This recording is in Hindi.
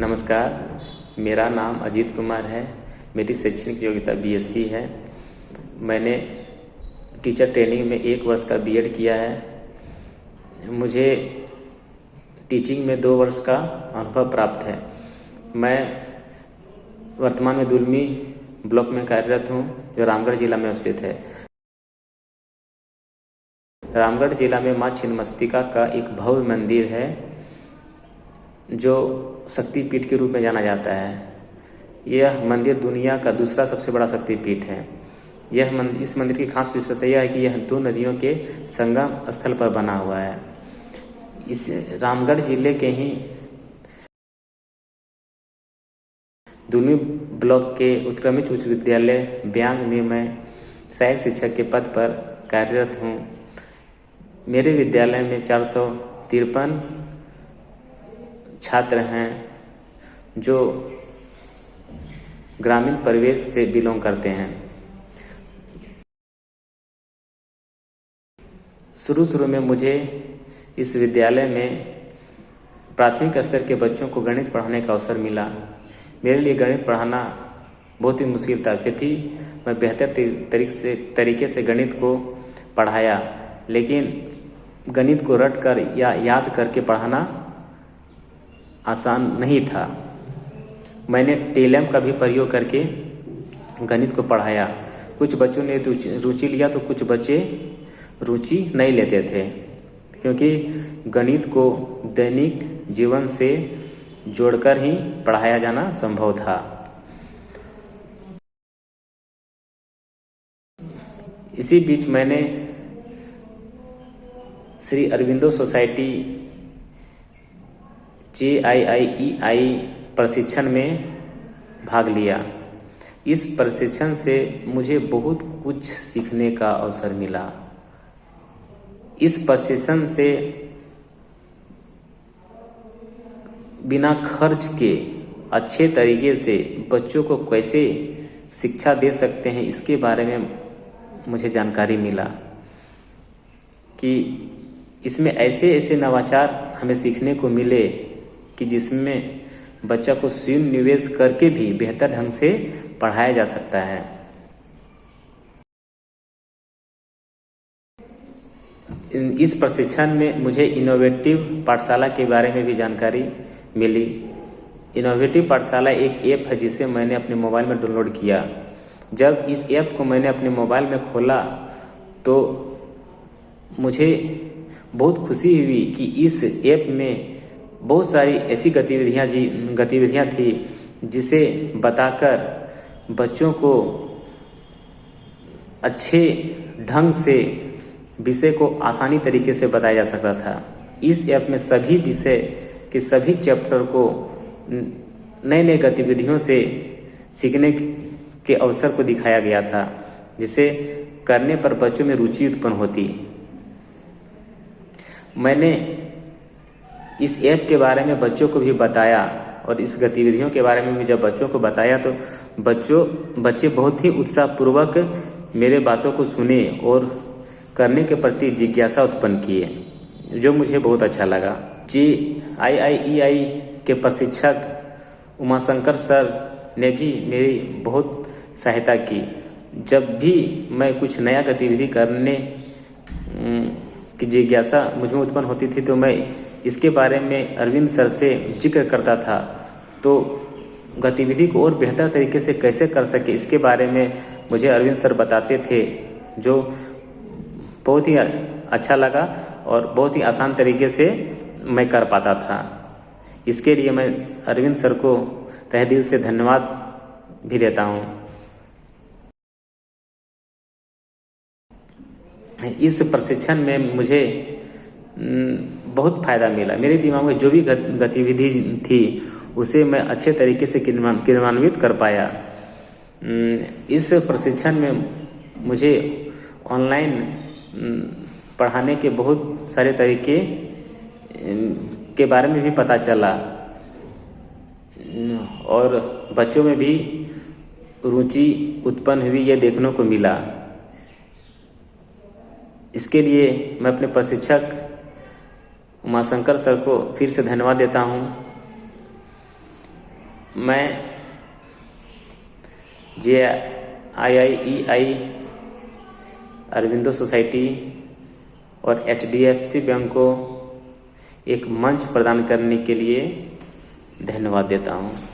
नमस्कार, मेरा नाम अजीत कुमार है। मेरी शैक्षणिक योग्यता बीएससी है। मैंने टीचर ट्रेनिंग में 1 वर्ष का बीएड किया है। मुझे टीचिंग में 2 वर्ष का अनुभव प्राप्त है। मैं वर्तमान में दुलमी ब्लॉक में कार्यरत हूँ, जो रामगढ़ जिला में स्थित है। रामगढ़ जिला में माँ छिन्नमस्तिका का एक भव्य मंदिर है, जो शक्तिपीठ के रूप में जाना जाता है। यह मंदिर दुनिया का दूसरा सबसे बड़ा शक्तिपीठ है। इस मंदिर की खास विशेषता यह है कि यह 2 नदियों के संगम स्थल पर बना हुआ है। इस रामगढ़ जिले के ही दुलमी ब्लॉक के उत्क्रमित उच्च विद्यालय ब्यांग में मैं सहायक शिक्षक के पद पर कार्यरत हूँ। मेरे विद्यालय में 453 छात्र हैं, जो ग्रामीण परिवेश से बिलोंग करते हैं। शुरू में मुझे इस विद्यालय में प्राथमिक स्तर के बच्चों को गणित पढ़ाने का अवसर मिला। मेरे लिए गणित पढ़ाना बहुत ही मुश्किल था, फिर भी मैं बेहतर तरीके से गणित को पढ़ाया। लेकिन गणित को रट कर या याद करके पढ़ाना आसान नहीं था। मैंने टेलम का भी प्रयोग करके गणित को पढ़ाया। कुछ बच्चों ने रुचि लिया तो कुछ बच्चे रुचि नहीं लेते थे, क्योंकि गणित को दैनिक जीवन से जोड़कर ही पढ़ाया जाना संभव था। इसी बीच मैंने श्री अरविंदो सोसाइटी JIIEI प्रशिक्षण में भाग लिया। इस प्रशिक्षण से मुझे बहुत कुछ सीखने का अवसर मिला। इस प्रशिक्षण से बिना खर्च के अच्छे तरीके से बच्चों को कैसे शिक्षा दे सकते हैं, इसके बारे में मुझे जानकारी मिला कि इसमें ऐसे नवाचार हमें सीखने को मिले कि जिसमें बच्चा को स्वयं निवेश करके भी बेहतर ढंग से पढ़ाया जा सकता है। इस प्रशिक्षण में मुझे इनोवेटिव पाठशाला के बारे में भी जानकारी मिली। इनोवेटिव पाठशाला एक ऐप है, जिसे मैंने अपने मोबाइल में डाउनलोड किया। जब इस ऐप को मैंने अपने मोबाइल में खोला तो मुझे बहुत खुशी हुई कि इस ऐप में बहुत सारी ऐसी गतिविधियाँ थी, जिसे बताकर बच्चों को अच्छे ढंग से विषय को आसानी तरीके से बताया जा सकता था। इस ऐप में सभी विषय के सभी चैप्टर को नए गतिविधियों से सीखने के अवसर को दिखाया गया था, जिसे करने पर बच्चों में रुचि उत्पन्न होती। मैंने इस ऐप के बारे में बच्चों को भी बताया, और इस गतिविधियों के बारे में भी जब बच्चों को बताया तो बच्चे बहुत ही उत्साहपूर्वक मेरे बातों को सुने और करने के प्रति जिज्ञासा उत्पन्न किए, जो मुझे बहुत अच्छा लगा। JIIEI के प्रशिक्षक उमाशंकर सर ने भी मेरी बहुत सहायता की। जब भी मैं कुछ नया गतिविधि करने की जिज्ञासा मुझ में उत्पन्न होती थी, तो मैं इसके बारे में अरविंद सर से जिक्र करता था, तो गतिविधि को और बेहतर तरीके से कैसे कर सके, इसके बारे में मुझे अरविंद सर बताते थे, जो बहुत ही अच्छा लगा और बहुत ही आसान तरीके से मैं कर पाता था। इसके लिए मैं अरविंद सर को तहे दिल से धन्यवाद भी देता हूँ। इस प्रशिक्षण में मुझे बहुत फ़ायदा मिला। मेरे दिमाग में जो भी गतिविधि थी, उसे मैं अच्छे तरीके से क्रियान्वित कर पाया। इस प्रशिक्षण में मुझे ऑनलाइन पढ़ाने के बहुत सारे तरीके के बारे में भी पता चला, और बच्चों में भी रुचि उत्पन्न हुई, ये देखने को मिला। इसके लिए मैं अपने प्रशिक्षक उमाशंकर सर को फिर से धन्यवाद देता हूँ। मैं JIIEI, अरविंदो सोसाइटी और HDFC बैंक को एक मंच प्रदान करने के लिए धन्यवाद देता हूँ।